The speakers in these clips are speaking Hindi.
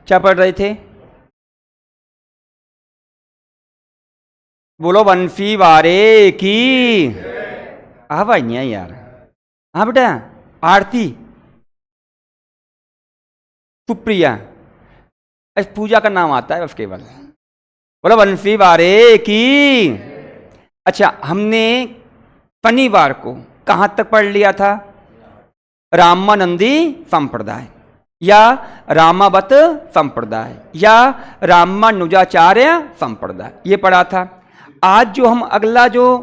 क्या पढ़ रहे थे? बोलो बंसी वारे की। आवाज नहीं आई यार। हाँ बेटा। आरती। सुप्रिया। इस पूजा का नाम आता है बस केवल। बोलो बंसी वारे की। अच्छा, हमने शनिवार को कहां तक पढ़ लिया था? रामानंदी संप्रदाय या रामावत संप्रदाय या रामानुजाचार्य संप्रदाय, ये पढ़ा था। आज जो हम अगला जो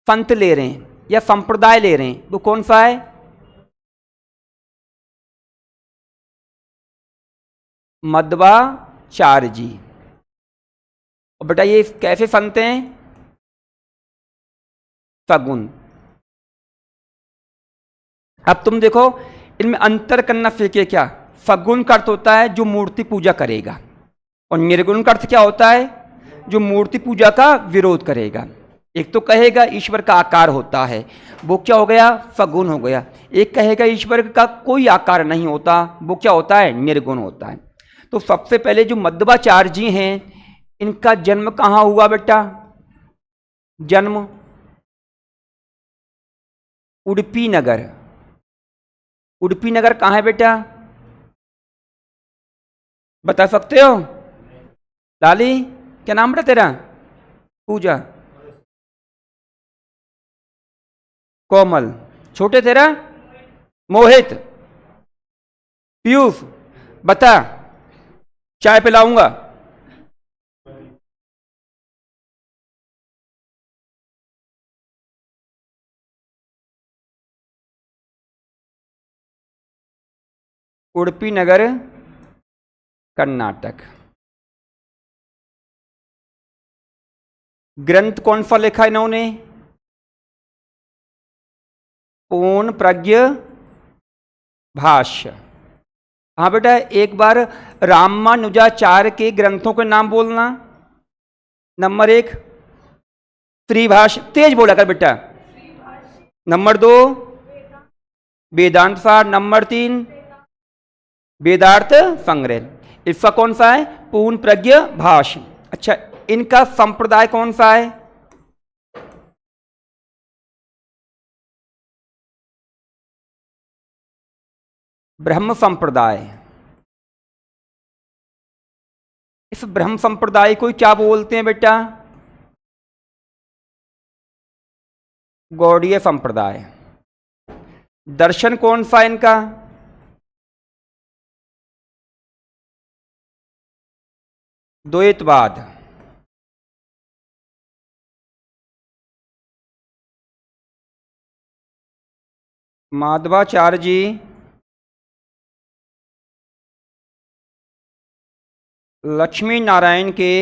पंथ ले रहे हैं या संप्रदाय ले रहे हैं वो कौन सा है? मध्वाचार्य जी। और बेटा ये कैसे संत हैं? सगुन। अब तुम देखो इनमें अंतर करना सीखे क्या। सगुण का अर्थ होता है जो मूर्ति पूजा करेगा, और निर्गुण का अर्थ क्या होता है? जो मूर्ति पूजा का विरोध करेगा। एक तो कहेगा ईश्वर का आकार होता है, वो क्या हो गया? सगुण हो गया। एक कहेगा ईश्वर का कोई आकार नहीं होता, वो क्या होता है? निर्गुण होता है। तो सबसे पहले जो मध्वाचार्य जी हैं, इनका जन्म कहाँ हुआ बेटा? जन्म उडुपी नगर। उडुपी नगर कहाँ है बेटा? बता सकते हो? लाली, क्या नाम बेटा तेरा? पूजा। कोमल। छोटे तेरा? मोहित। पीयूष। बता, चाय पिलाऊंगा। उडुपी नगर, कर्नाटक। ग्रंथ कौन सा लिखा इन्होंने? पूर्ण प्रज्ञ भाष्य। हाँ बेटा, एक बार रामानुजाचार्य के ग्रंथों के नाम बोलना। नंबर 1 त्रिभाष्य, तेज बोला कर बेटा। नंबर 2 वेदांत सार। नंबर 3 वेदार्थ संग्रह। इसका कौन सा है? पूर्ण प्रज्ञ भाष्य। अच्छा, इनका संप्रदाय कौन सा है? ब्रह्म संप्रदाय। इस ब्रह्म संप्रदाय को क्या बोलते हैं बेटा? गौड़ीय संप्रदाय। दर्शन कौन सा इनका? द्वैतवाद। माधवाचार्य जी लक्ष्मी नारायण के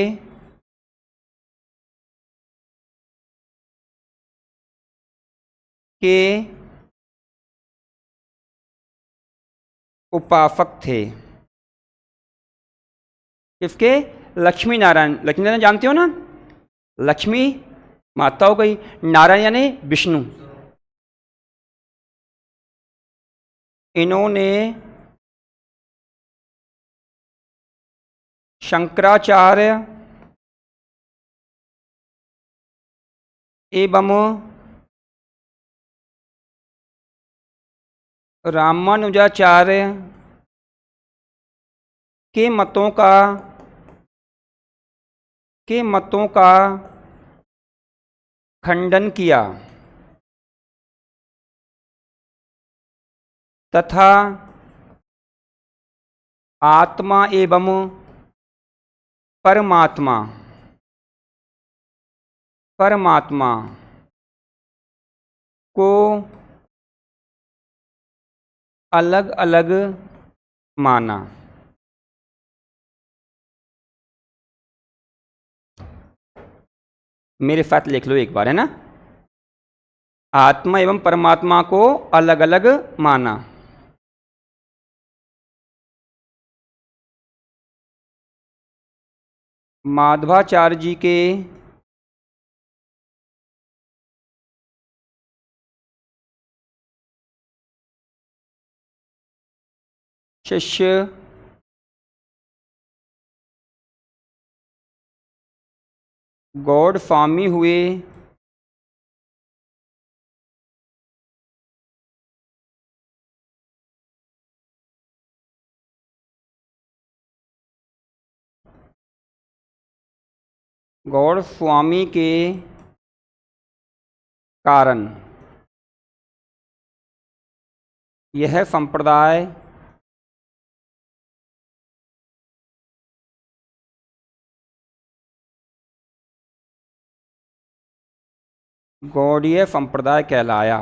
उपासक थे। किसके? लक्ष्मी नारायण। लक्ष्मी नारायण जानते हो ना? लक्ष्मी माता हो गई, नारायण यानी विष्णु। इन्होंने शंकराचार्य एवं रामानुजाचार्य के मतों का खंडन किया तथा आत्मा एवं परमात्मा को अलग अलग माना। मेरे साथ लिख लो एक बार, है ना? आत्मा एवं परमात्मा को अलग अलग माना। माधवाचार्य जी के शिष्य गॉड स्वामी हुए गॉड स्वामी के कारण यह संप्रदाय गौड़ीय संप्रदाय कहलाया।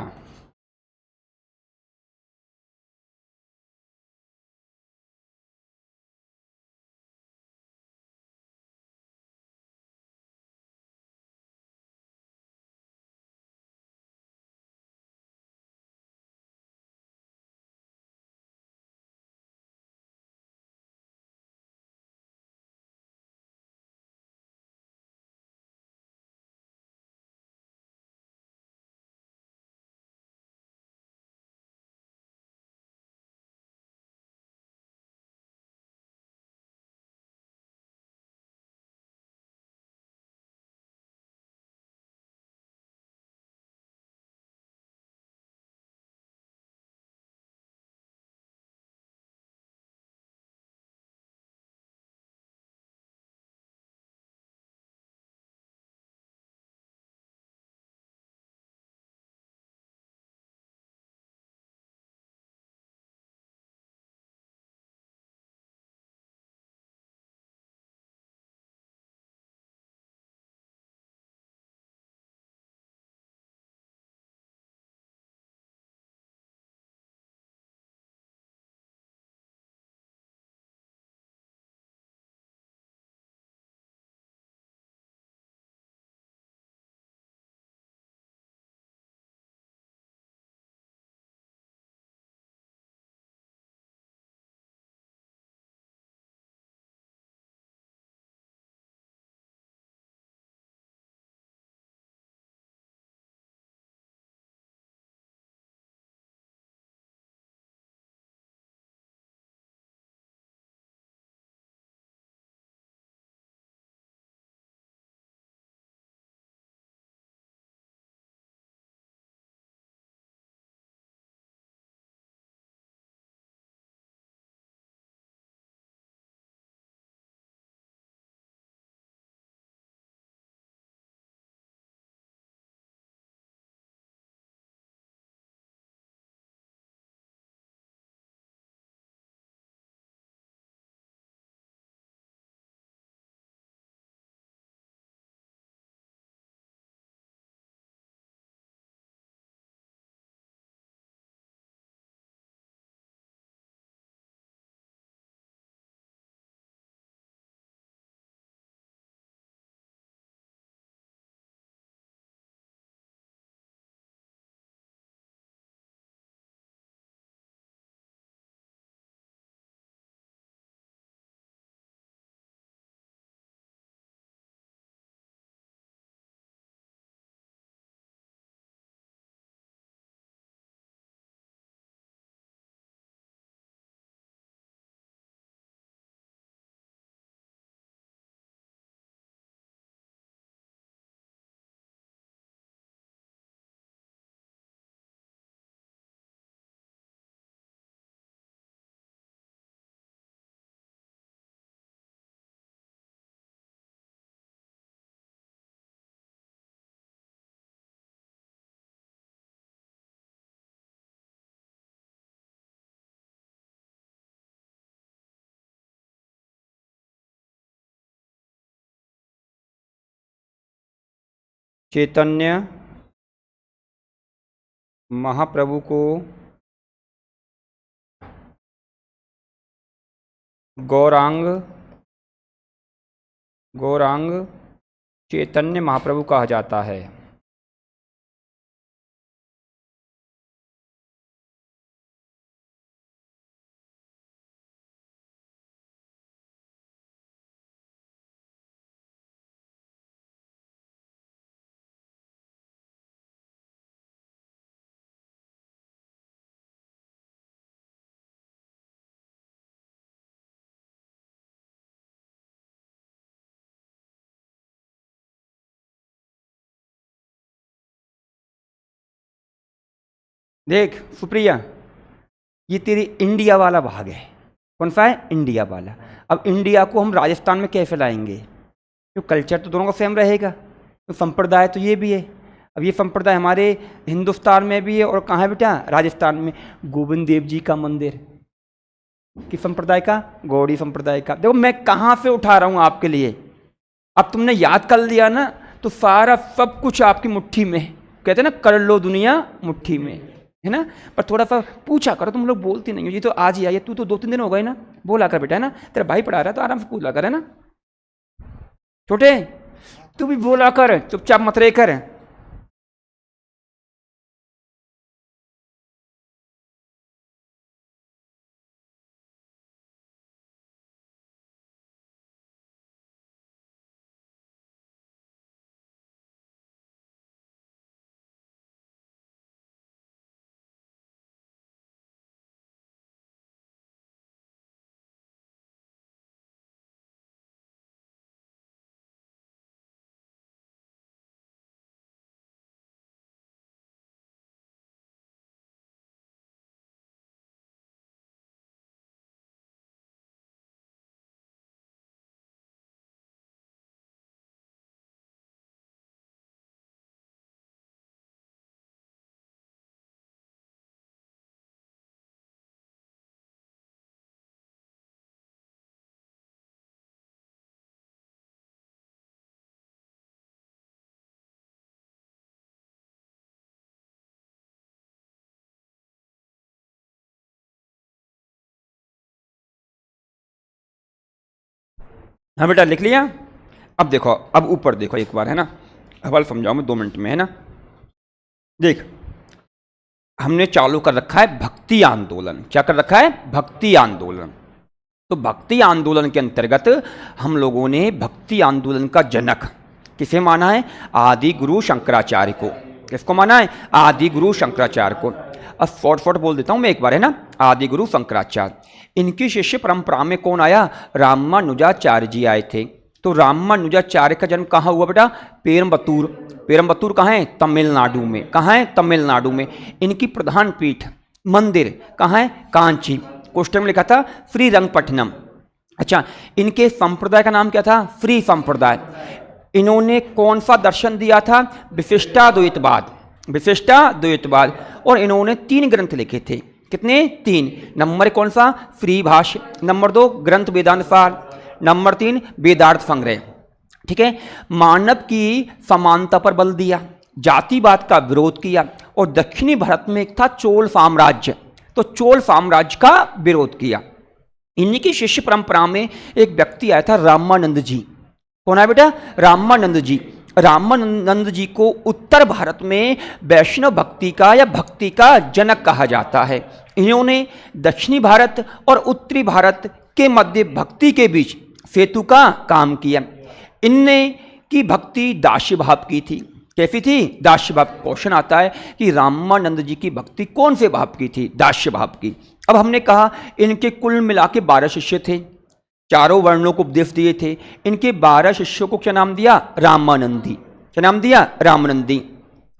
चैतन्य महाप्रभु को गौरांग गौरांग चैतन्य महाप्रभु कहा जाता है। देख सुप्रिया, ये तेरी इंडिया वाला भाग है। कौन सा है? इंडिया वाला। अब इंडिया को हम राजस्थान में कैसे लाएंगे? तो कल्चर तो दोनों का सेम रहेगा, तो संप्रदाय तो ये भी है। अब ये संप्रदाय हमारे हिंदुस्तान में भी है और कहाँ है बेटा? राजस्थान में। गोविंद देव जी का मंदिर किस संप्रदाय का? गौड़ी संप्रदाय का। देखो मैं कहाँ से उठा रहा हूँ आपके लिए, अब तुमने याद कर लिया ना तो सारा सब कुछ आपकी मुट्ठी में। कहते हैं ना, कर लो दुनिया मुट्ठी में, है ना। पर थोड़ा सा पूछा करो, तुम लोग बोलती नहीं हो। ये तो आज ही आई है, तू तो 2-3 दिन हो गए ना, बोला कर बेटा, है ना। तेरा भाई पढ़ा रहा है तो आराम से पूछा कर, है ना। छोटे तू भी बोला कर, चुपचाप मत रह कर। हाँ बेटा लिख लिया। अब देखो, अब ऊपर देखो एक बार, है ना। हवाल समझाऊँ मैं 2 मिनट में, है ना। देख हमने चालू कर रखा है भक्ति आंदोलन। क्या कर रखा है? भक्ति आंदोलन। तो भक्ति आंदोलन के अंतर्गत हम लोगों ने भक्ति आंदोलन का जनक किसे माना है? आदि गुरु शंकराचार्य को। किसको माना है? आदि गुरु शंकराचार्य को। अब शॉर्ट बोल देता हूं मैं एक बार, है ना। आदि गुरु शंकराचार्य, इनकी शिष्य परंपरा में कौन आया? रामानुजाचार्य जी आए थे। तो रामानुजाचार्य का जन्म कहाँ हुआ बेटा? पेरम्बतूर। पेरम्बतूर कहाँ है? तमिलनाडु में। कहाँ है? तमिलनाडु में। इनकी प्रधान पीठ मंदिर कहाँ है? कांची। क्वेश्चन में लिखा था श्रीरंगपट्टनम। अच्छा, इनके संप्रदाय का नाम क्या था? श्री संप्रदाय। इन्होंने कौन सा दर्शन दिया था? विशिष्टाद्वैतवाद। विशिष्टाद्वैतवाद। और इन्होंने 3 ग्रंथ लिखे थे। कितने? 3। नंबर कौन सा? श्री भाष्य। नंबर 2 ग्रंथ वेदांत सार। नंबर 3 वेदार्थ संग्रह। ठीक है। मानव की समानता पर बल दिया, जातिवाद का विरोध किया, और दक्षिणी भारत में एक था चोल साम्राज्य, तो चोल साम्राज्य का विरोध किया। इन्हीं की शिष्य परंपरा में एक व्यक्ति आया था, रामानंद जी। कौन है बेटा? रामानंद जी। रामानंद जी को उत्तर भारत में वैष्णव भक्ति का या भक्ति का जनक कहा जाता है। इन्होंने दक्षिणी भारत और उत्तरी भारत के मध्य भक्ति के बीच सेतु का काम किया। इनने की भक्ति दास्य भाव की थी। कैसी थी? दास्य भाव। क्वेश्चन आता है कि रामानंद जी की भक्ति कौन से भाव की थी? दास्य भाव की। अब हमने कहा इनके कुल मिला के 12 शिष्य थे, चारों वर्णों को उपदेश दिए थे। इनके 12 शिष्यों को क्या नाम दिया? रामानंदी। क्या नाम दिया? रामानंदी।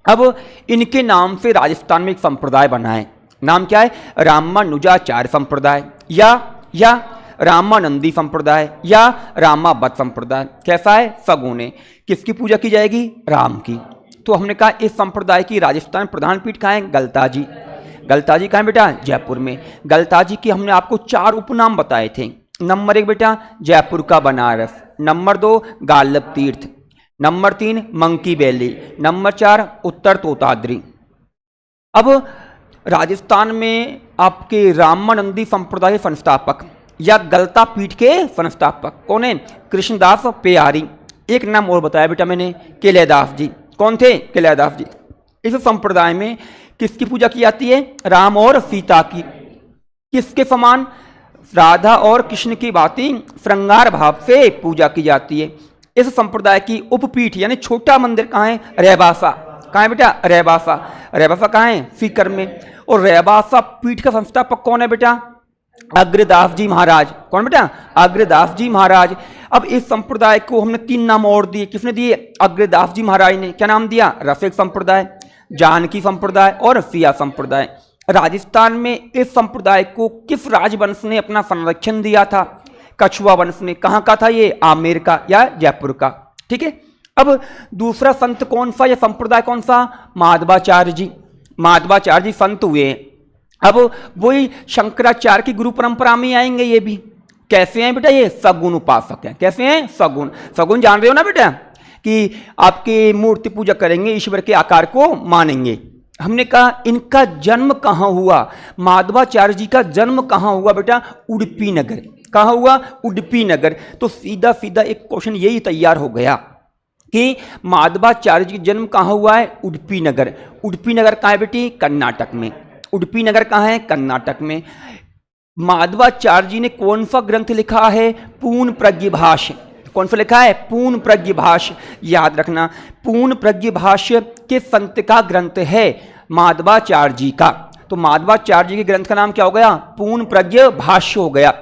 अब इनके नाम से राजस्थान में एक संप्रदाय बना है। नाम क्या है? रामानुजाचार्य संप्रदाय या रामानंदी संप्रदाय या रामावत संप्रदाय। कैसा है? सगुने। किसकी पूजा की जाएगी? राम की। तो हमने कहा इस संप्रदाय की राजस्थान प्रधान पीठ कहाँ है? गलताजी। गलताजी कहाँ है बेटा? जयपुर में। गलताजी की हमने आपको 4 उपनाम बताए थे। नंबर 1 बेटा जयपुर का बनारस, नंबर 2 गालब तीर्थ, नंबर 3 मंकी वैली, नंबर 4 उत्तर तोताद्री। अब राजस्थान में आपके रामानंदी संप्रदाय संस्थापक या गलता पीठ के संस्थापक कौन है? कृष्णदास प्यारी। एक नाम और बताया बेटा मैंने, केलेदास जी। कौन थे? केलेदास जी। इस संप्रदाय में किसकी पूजा की जाती है? राम और सीता की। किसके समान? राधा और कृष्ण की भांति श्रृंगार भाव से पूजा की जाती है। इस संप्रदाय की उपपीठ यानी छोटा मंदिर कहाँ है? रैबासा। कहाँ है बेटा? रैबासा। रैबासा कहाँ है? सीकर में। और रैबासा पीठ का संस्थापक कौन है बेटा? अग्रदास जी महाराज। कौन बेटा? अग्रदास जी महाराज। अब इस संप्रदाय को हमने 3 नाम और दिए। किसने दिए? अग्रदास जी महाराज ने। क्या नाम दिया? रसिक संप्रदाय। जानकी संप्रदाय और सिया संप्रदाय। राजस्थान में इस संप्रदाय को किस राजवंश ने अपना संरक्षण दिया था? कछुआ वंश ने। कहाँ का था ये? आमेर का या जयपुर का। ठीक है। अब दूसरा संत कौन सा या संप्रदाय कौन सा? माधवाचार्य जी। माधवाचार्य जी संत हुए। अब वही शंकराचार्य की गुरु परंपरा में आएंगे ये भी। कैसे हैं बेटा? ये सगुण उपासक हैं। कैसे हैं? सगुण। सगुण जान रहे हो ना बेटा, कि आपकी मूर्ति पूजा करेंगे, ईश्वर के आकार को मानेंगे। हमने कहा इनका जन्म कहाँ हुआ? माधवाचार्य जी का जन्म कहाँ हुआ बेटा? उडुपी नगर। कहाँ हुआ? उडुपी नगर। तो सीधा सीधा एक क्वेश्चन यही तैयार हो गया कि माधवाचार्य जी जन्म कहाँ हुआ है? उडुपी नगर। उडुपी नगर कहाँ है बेटी? कर्नाटक में। उडुपी नगर कहाँ है? कर्नाटक में। माधवाचार्य जी ने कौन सा ग्रंथ लिखा है? पूर्ण प्रज्ञभाष्य। कौन सा लिखा है? पूर्ण प्रज्ञभाष्य। याद रखना, पूर्ण प्रज्ञभाष्य के संत का ग्रंथ है माधवाचार्य जी का। तो माधवाचार्य जी के ग्रंथ का नाम क्या हो गया? पूर्ण प्रज्ञभाष्य हो गया।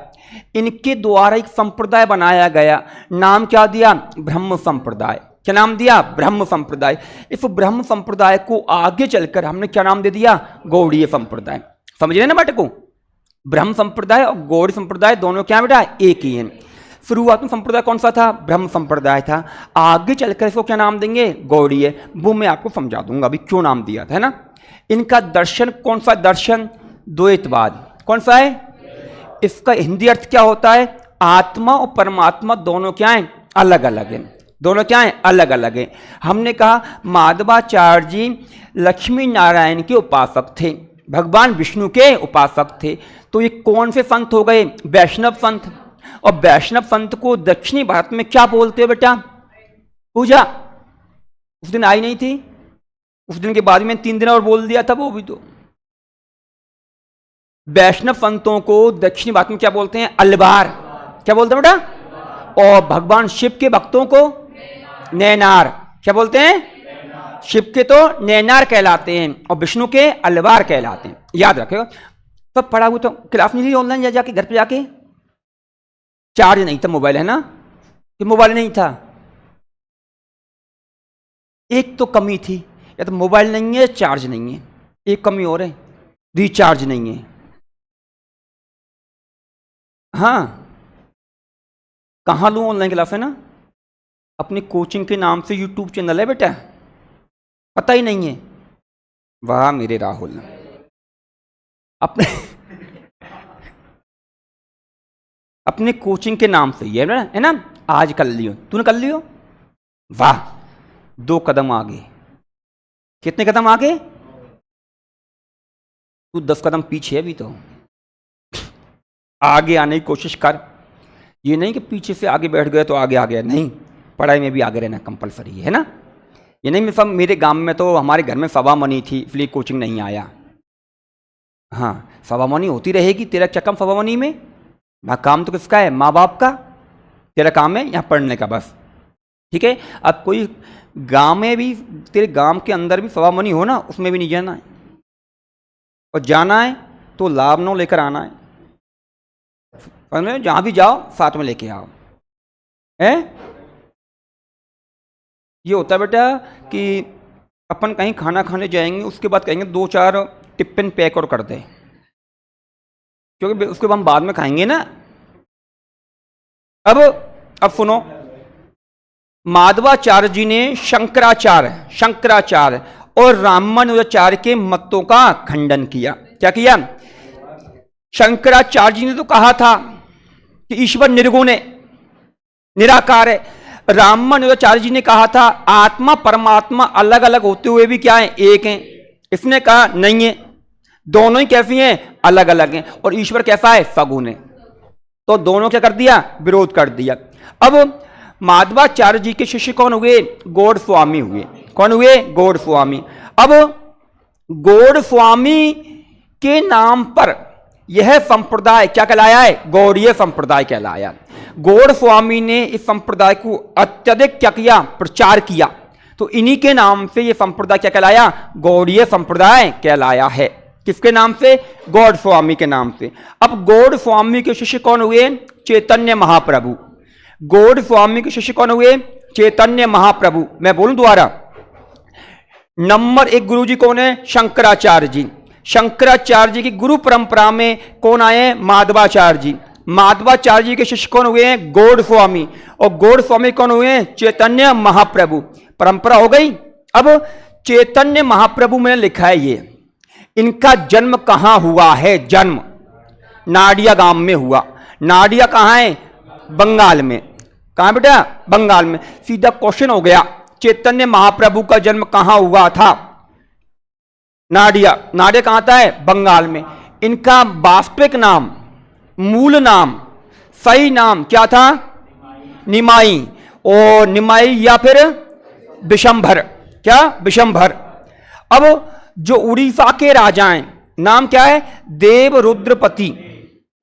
इनके द्वारा एक संप्रदाय बनाया गया। नाम क्या दिया? ब्रह्म संप्रदाय। क्या नाम दिया? ब्रह्म संप्रदाय। इस ब्रह्म संप्रदाय को आगे चलकर हमने क्या नाम दे दिया? गौड़ीय संप्रदाय। समझ रहे ना बेटे को? ब्रह्म संप्रदाय और गौड़ी संप्रदाय दोनों क्या बेटा? एक ही है। शुरुआत में संप्रदाय कौन सा था? ब्रह्म संप्रदाय था। आगे चलकर इसको क्या नाम देंगे? गौड़ीय। वो मैं आपको समझा दूंगा अभी क्यों नाम दिया था, है ना। इनका दर्शन कौन सा? दर्शन द्वैतवाद। कौन सा है? इसका हिंदी अर्थ क्या होता है? आत्मा और परमात्मा दोनों क्या है? अलग अलग है। दोनों क्या है? अलग अलग है। हमने कहा माधवाचार्य जी लक्ष्मी नारायण के उपासक थे, भगवान विष्णु के उपासक थे। तो ये कौन से संत हो गए? वैष्णव संत। और वैष्णव संत को दक्षिणी भारत में क्या बोलते हो बेटा? पूजा। उस दिन आई नहीं थी? उस दिन के बाद में 3 दिन और बोल दिया था वो भी। तो वैष्णव संतों को दक्षिणी भारत में क्या बोलते हैं? अलवार। क्या बोलते हैं बेटा? और भगवान शिव के भक्तों को नैनार। क्या बोलते हैं? शिव के तो नैनार कहलाते हैं और विष्णु के अलवार कहलाते हैं। याद रखेगा। तब पढ़ा हुआ तो क्लास नहीं ली ऑनलाइन जाके घर पे जाके? चार्ज नहीं था मोबाइल, है ना? कि मोबाइल नहीं था? एक तो कमी थी, या तो मोबाइल नहीं है, चार्ज नहीं है। एक कमी और है, रिचार्ज नहीं है। हाँ, कहाँ लूँ ऑनलाइन क्लास, है ना? अपनी कोचिंग के नाम से यूट्यूब चैनल है बेटा, पता ही नहीं है। वाह मेरे राहुल, अपने अपने कोचिंग के नाम से ही है ना? आज कर लियो, तूने कर लियो, वाह 2 कदम आगे। कितने कदम आगे? तू 10 कदम पीछे है अभी तो। आगे आने की कोशिश कर। ये नहीं कि पीछे से आगे बैठ गए तो आगे आ गया, नहीं। पढ़ाई में भी आगे रहना कंपलसरी है ना? ये नहीं सब मेरे गांव में तो हमारे घर में सवा मनी थी इसलिए कोचिंग नहीं आया। हाँ, सवा मनी होती रहेगी, तेरा क्या काम सवा मनी में? काम तो किसका है? माँ बाप का। तेरा काम है यहाँ पढ़ने का बस, ठीक है। अब कोई गांव में भी, तेरे गांव के अंदर भी सवा मनी हो ना, उसमें भी नहीं जाना है। और जाना है तो लाभ न लेकर आना है। जहाँ भी जाओ साथ में लेके आओ, है? ये होता है बेटा कि अपन कहीं खाना खाने जाएंगे, उसके बाद कहेंगे 2-4 टिफिन पैक और कर दे, क्योंकि उसके बाद हम बाद में खाएंगे ना। अब सुनो, माधवाचार्य जी ने शंकराचार्य और रामानुजाचार्य के मतों का खंडन किया। क्या किया? शंकराचार्य जी ने तो कहा था कि ईश्वर निर्गुण है, निराकार है। रामानुजाचार्य जी ने कहा था आत्मा परमात्मा अलग अलग होते हुए भी क्या है? एक हैं। इसने कहा नहीं है, दोनों ही कैसी हैं? अलग अलग हैं। और ईश्वर कैसा है? सगुण है। तो दोनों क्या कर दिया? विरोध कर दिया। अब माधवाचार्य जी के शिष्य कौन हुए? गौड़ स्वामी हुए। कौन हुए? गौड़ स्वामी। अब गौड़ स्वामी के नाम पर यह संप्रदाय क्या कहलाया है? गौड़ीय संप्रदाय कहलाया। गौड़ स्वामी ने इस संप्रदाय को अत्यधिक क्या किया? प्रचार किया। तो इन्हीं के नाम से यह संप्रदाय क्या कहलाया? गौड़ीय संप्रदाय कहलाया है। किसके नाम से? गौड़ स्वामी के नाम से। अब गौड़ स्वामी के शिष्य कौन हुए? चैतन्य महाप्रभु। गौड़ स्वामी के शिष्य कौन हुए? चैतन्य महाप्रभु। मैं बोलूं दोबारा, नंबर एक गुरुजी कौन है? शंकराचार्य जी। शंकराचार्य जी की गुरु परंपरा में कौन आए? माधवाचार्य जी। माधवाचार्य जी के शिष्य कौन हुए हैं? गौड़ स्वामी। और गौड़ स्वामी कौन हुए हैं? चैतन्य महाप्रभु। परंपरा हो गई। अब चैतन्य महाप्रभु में लिखा है ये, इनका जन्म कहां हुआ है? जन्म नाडिया गांव में हुआ। नाडिया कहां है? बंगाल में। कहां बेटा? बंगाल में। सीधा क्वेश्चन हो गया, चैतन्य महाप्रभु का जन्म कहां हुआ था? नाडिया। नाडिया कहां था? है बंगाल में। इनका वास्तविक नाम, मूल नाम, सही नाम क्या था? निमाई। और निमाई या फिर विशंभर। क्या? विशंभर। अब जो उड़ीसा के राजा हैं, नाम क्या है? देवरुद्रपति।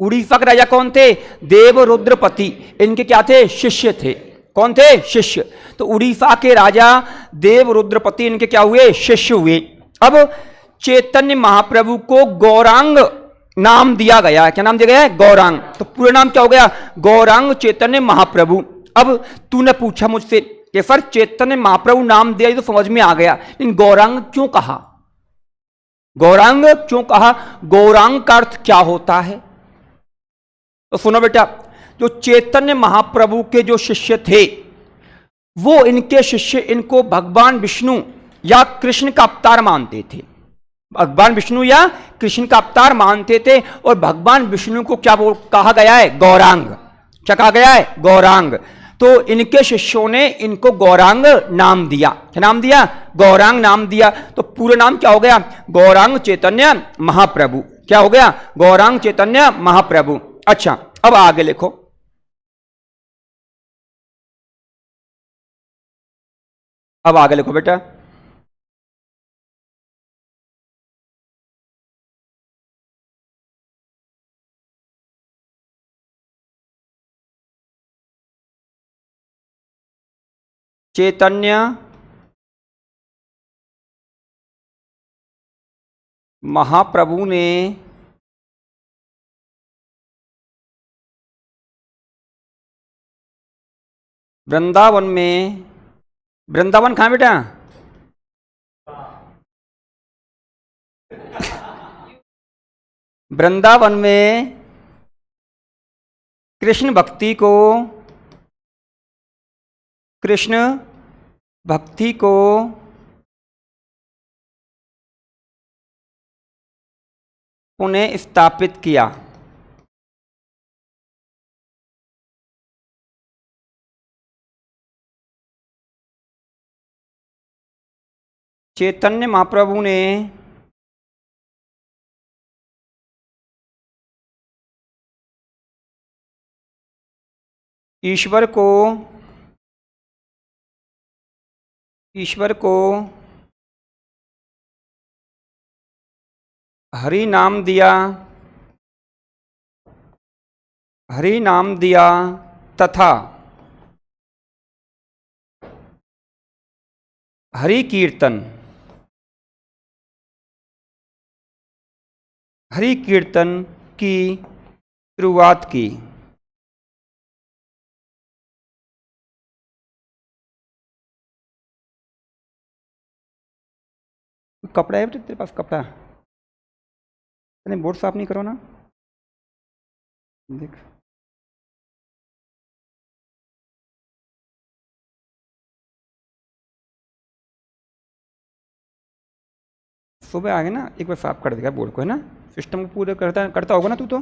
उड़ीसा के राजा कौन थे? देवरुद्रपति। इनके क्या थे? शिष्य थे। कौन थे? शिष्य। तो उड़ीसा के राजा देवरुद्रपति इनके क्या हुए? शिष्य हुए। अब चैतन्य महाप्रभु को गौरांग नाम दिया गया है। क्या नाम दिया गया है? गौरांग। तो पूरा नाम क्या हो गया? गौरांग चैतन्य महाप्रभु। अब तूने पूछा मुझसे कि सर चैतन्य महाप्रभु नाम दिया तो समझ में आ गया, लेकिन गौरांग क्यों कहा? गौरांग क्यों कहा? गौरांग का अर्थ क्या होता है? तो सुनो बेटा, जो चैतन्य महाप्रभु के जो शिष्य थे, वो इनके शिष्य इनको भगवान विष्णु या कृष्ण का अवतार मानते थे। भगवान विष्णु या कृष्ण का अवतार मानते थे। और भगवान विष्णु को क्या कहा गया है? गौरांग। क्या कहा गया है? गौरांग। तो इनके शिष्यों ने इनको गौरांग नाम दिया। क्या नाम दिया? गौरांग नाम दिया। तो पूरा नाम क्या हो गया? गौरांग चैतन्य महाप्रभु। क्या हो गया? गौरांग चैतन्य महाप्रभु। अच्छा, अब आगे लिखो। अब आगे लिखो बेटा। चैतन्य महाप्रभु ने वृंदावन में, वृंदावन कहां बेटा? वृंदावन में कृष्ण भक्ति को, कृष्ण भक्ति को पुनः स्थापित किया। चैतन्य महाप्रभु ने ईश्वर को, ईश्वर को हरि नाम दिया, हरि नाम दिया तथा हरि कीर्तन, हरि कीर्तन की शुरुआत की। कपड़ा है बेटा तेरे पास? कपड़ा नहीं, बोर्ड साफ नहीं करो ना। देख, सुबह आगे ना एक बार साफ कर देगा बोर्ड को, है ना? सिस्टम को पूरा करता करता होगा ना तू तो।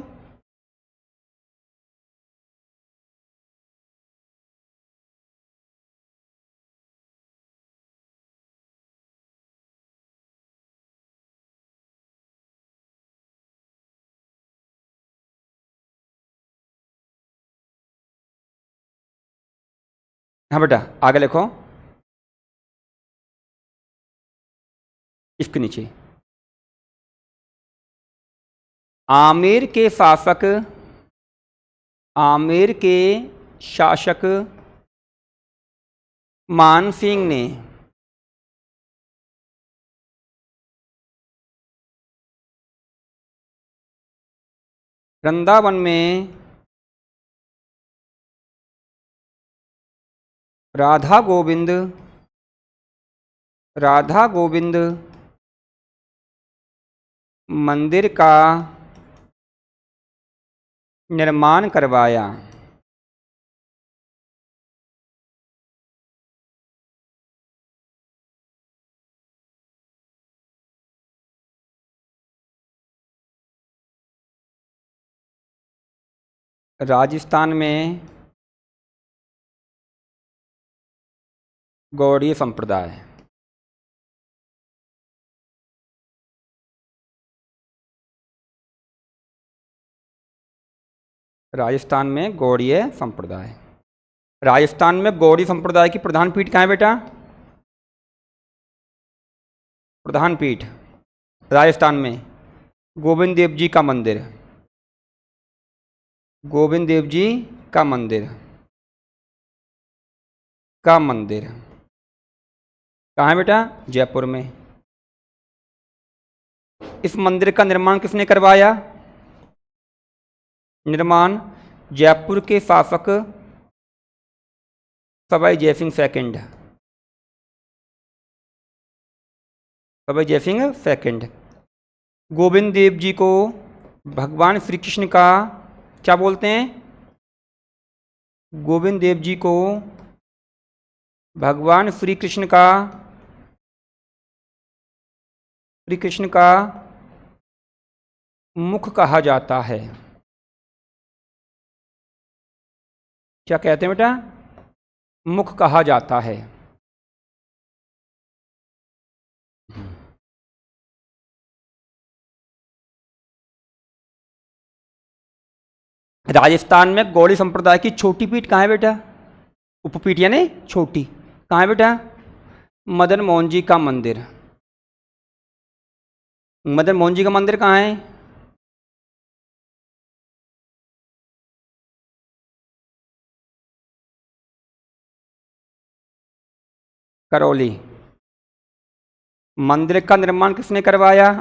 हाँ बेटा, आगे लिखो इसके नीचे। आमेर के शासक, आमेर के शासक मान सिंह ने वृंदावन में राधा गोविंद, राधा गोविंद मंदिर का निर्माण करवाया। राजस्थान में गौड़ीय संप्रदाय। राजस्थान में गौड़ीय संप्रदाय। राजस्थान में गौड़ी संप्रदाय की प्रधान पीठ कहाँ है बेटा? प्रधान पीठ राजस्थान में गोविंद देव जी का मंदिर। गोविंद देव जी का मंदिर कहाँ है बेटा? जयपुर में। इस मंदिर का निर्माण किसने करवाया? निर्माण जयपुर के शासक सवाई जयसिंह सेकंड। सवाई जयसिंह सेकंड। गोविंद देव जी को भगवान श्री कृष्ण का क्या बोलते हैं? गोविंद देव जी को भगवान श्री कृष्ण का मुख कहा जाता है। क्या कहते हैं बेटा? मुख कहा जाता है। राजस्थान में गौड़ी संप्रदाय की छोटी पीठ कहाँ है बेटा? उपपीठ यानी छोटी। कहाँ है बेटा? मदन मोहन जी का मंदिर। मदन मोहन जी का मंदिर कहाँ है? करौली। मंदिर का निर्माण किसने करवाया?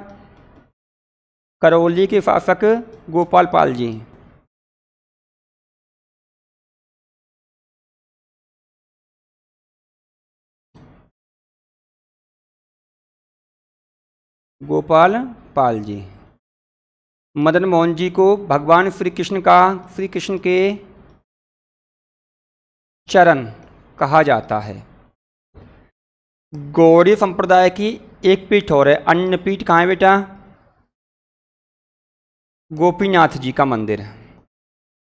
करौली के शासक गोपाल पाल जी। गोपाल पाल जी। मदन मोहन जी को भगवान श्री कृष्ण के चरण कहा जाता है। गौड़ी संप्रदाय की एक पीठ और है, अन्य पीठ कहाँ है बेटा? गोपीनाथ जी का मंदिर।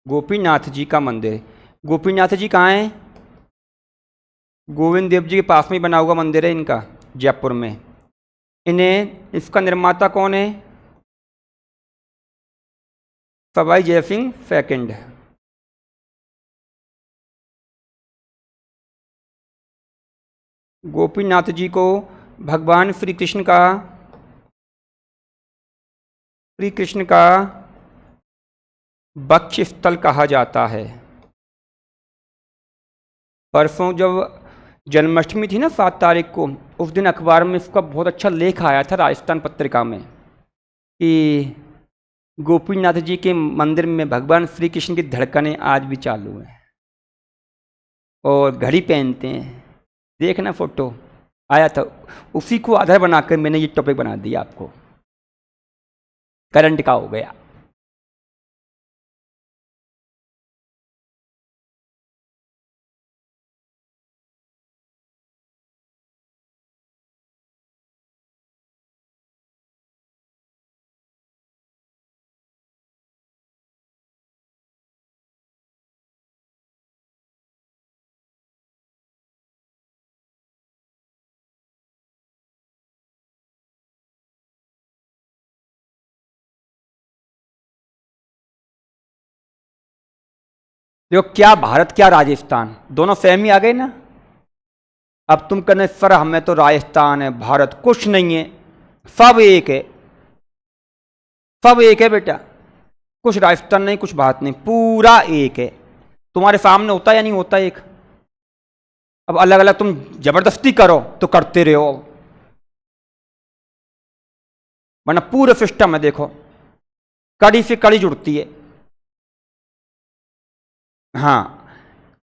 गोपीनाथ जी का मंदिर। गोपीनाथ जी कहाँ है? गोविंद देव जी के पास में बना हुआ मंदिर है इनका, जयपुर में। इसका निर्माता कौन है? सवाई जयसिंह सेकंड। गोपीनाथ जी को भगवान श्री कृष्ण का वक्ष स्थल कहा जाता है। परसों जब जन्माष्टमी थी ना 7 तारीख को, उस दिन अखबार में इसका बहुत अच्छा लेख आया था राजस्थान पत्रिका में कि गोपीनाथ जी के मंदिर में भगवान श्री कृष्ण की धड़कनें आज भी चालू हैं और घड़ी पहनते हैं। देखना फोटो आया था, उसी को आधार बनाकर मैंने ये टॉपिक बना दिया आपको। करंट का हो गया। देखो, क्या भारत क्या राजस्थान दोनों सेम ही आ गए ना। अब तुम कहने सर हमें तो राजस्थान है भारत कुछ नहीं है, सब एक है। सब एक है बेटा, कुछ राजस्थान नहीं कुछ भारत नहीं, पूरा एक है। तुम्हारे सामने होता या नहीं होता एक। अब अलग अलग तुम जबरदस्ती करो तो करते रहो, वरना पूरे सिस्टम है। देखो कड़ी से कड़ी जुड़ती है। हाँ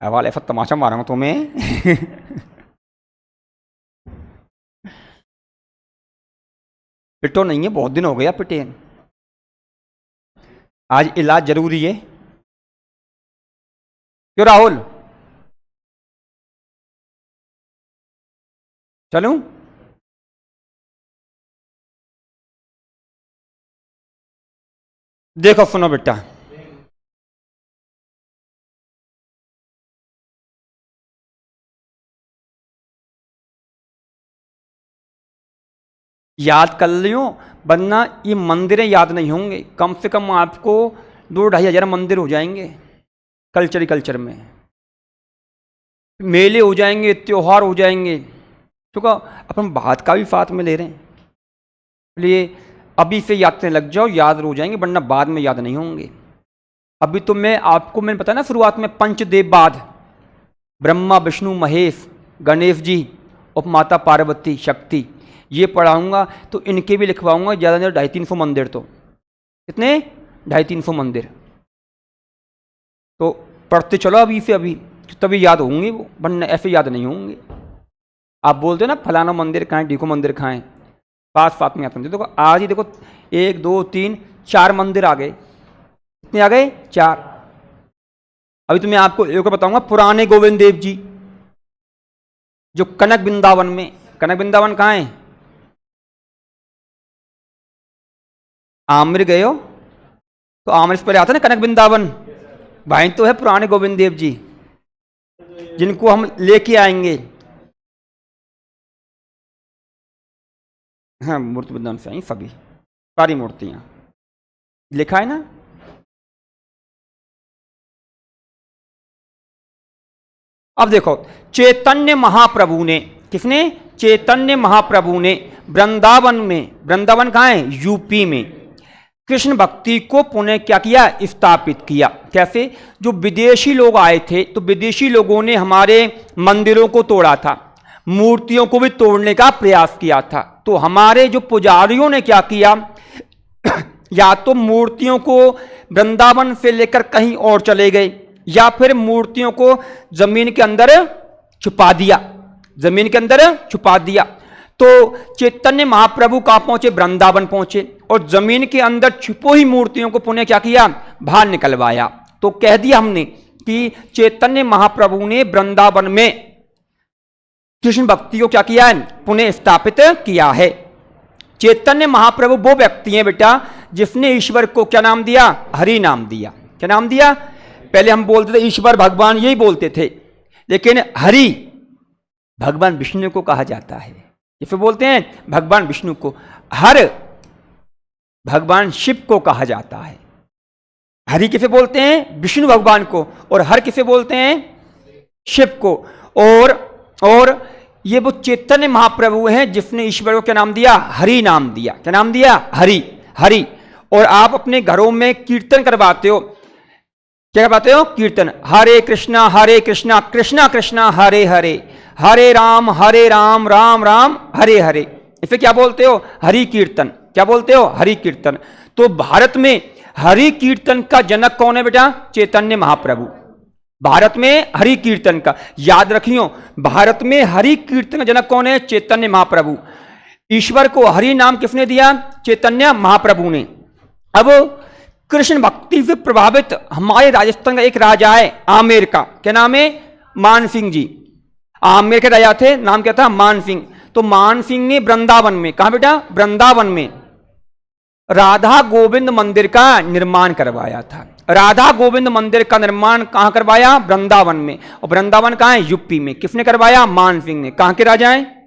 वाले ऐसा तमाशा मारूंगा तुम्हें। पिटो नहीं है, बहुत दिन हो गया पिटे हैं। आज इलाज जरूरी है, क्यों राहुल? चलूं? देखो सुनो बेटा, याद कर लियो, वरना ये मंदिरें याद नहीं होंगे। कम से कम आपको 2-2,500 मंदिर हो जाएंगे कल्चर में, मेले हो जाएंगे, त्योहार हो जाएंगे। तो अपन बात का भी साथ में ले रहे हैं, इसलिए अभी से याद करने लग जाओ, याद हो जाएंगे, वरना बाद में याद नहीं होंगे। अभी तो मैंने बताया ना शुरुआत में, पंचदेववाद, ब्रह्मा विष्णु महेश गणेश जी और माता पार्वती शक्ति, ये पढ़ाऊंगा। तो इनके भी लिखवाऊंगा, ज़्यादा से ज़्यादा 250-300 मंदिर। तो कितने? 250-300 मंदिर तो पढ़ते चलो अभी से, अभी तभी याद होंगे वो, वरना ऐसे याद नहीं होंगे। आप बोलते हो ना फलाना मंदिर कहाँ है, ढीको मंदिर कहाँ है, पास में आते हैं। देखो आज ही देखो 1 2 3 4 मंदिर आ गए। कितने आ गए? 4। अभी तो मैं आपको एक और बताऊंगा, पुराने गोविंद देव जी जो कनक वृंदावन में, कनक वृंदावन कहाँ है? आमिर गए हो तो आमिर से पहले आता है ना कनक वृंदावन, वहीं तो है पुराने गोविंद देव जी, जिनको हम लेके आएंगे। हाँ, मूर्ति वृंदावन से आई सभी, सारी मूर्तियां लिखा है ना। अब देखो, चैतन्य महाप्रभु ने, किसने? चैतन्य महाप्रभु ने वृंदावन में, वृंदावन कहाँ है? यूपी में, कृष्ण भक्ति को पुनः क्या किया? स्थापित किया। कैसे? जो विदेशी लोग आए थे, तो विदेशी लोगों ने हमारे मंदिरों को तोड़ा था, मूर्तियों को भी तोड़ने का प्रयास किया था। तो हमारे जो पुजारियों ने क्या किया, या तो मूर्तियों को वृंदावन से लेकर कहीं और चले गए, या फिर मूर्तियों को जमीन के अंदर छुपा दिया, जमीन के अंदर छुपा दिया। तो चैतन्य महाप्रभु कहां पहुंचे? वृंदावन पहुंचे, और जमीन के अंदर छुपो ही मूर्तियों को पुनः क्या किया? बाहर निकलवाया। तो कह दिया हमने कि चैतन्य महाप्रभु ने वृंदावन में कृष्ण भक्ति को क्या किया है? पुनः स्थापित किया है। चैतन्य महाप्रभु वो व्यक्ति हैं बेटा जिसने ईश्वर को क्या नाम दिया? हरि नाम दिया। क्या नाम दिया? पहले हम बोलते थे ईश्वर भगवान, यही बोलते थे, लेकिन हरि भगवान विष्णु को कहा जाता है। जिसे बोलते हैं भगवान विष्णु को, हर भगवान शिव को कहा जाता है। हरि किसे बोलते हैं? विष्णु भगवान को, और हर किसे बोलते हैं? शिव को। और ये वो चैतन्य महाप्रभु हैं जिसने ईश्वर को क्या नाम दिया? हरि नाम दिया। क्या नाम दिया? हरि। हरि। और आप अपने घरों में कीर्तन करवाते हो, क्या करवाते हो? कीर्तन, हरे कृष्णा कृष्णा कृष्णा हरे हरे, हरे राम राम राम हरे हरे। इसे क्या बोलते हो? हरि कीर्तन। क्या बोलते हो? हरि कीर्तन। तो भारत में हरि कीर्तन का जनक कौन है बेटा? चैतन्य महाप्रभु। भारत में हरि कीर्तन का, याद रखियो, भारत में हरि कीर्तन का जनक कौन है? चैतन्य महाप्रभु। ईश्वर को हरि नाम किसने दिया? चैतन्य महाप्रभु ने। अब कृष्ण भक्ति से प्रभावित हमारे राजस्थान का एक राजा है आमेर का, क्या नाम है? मान सिंह जी। आमेर के राजा थे, नाम क्या था? मान सिंह। तो मान सिंह ने वृंदावन में, कहा बेटा? वृंदावन में राधा गोविंद मंदिर का निर्माण करवाया था। राधा गोविंद मंदिर का निर्माण कहां करवाया? वृंदावन में। और वृंदावन कहां है? यूपी में। किसने करवाया? मान सिंह ने। कहां के राजा हैं?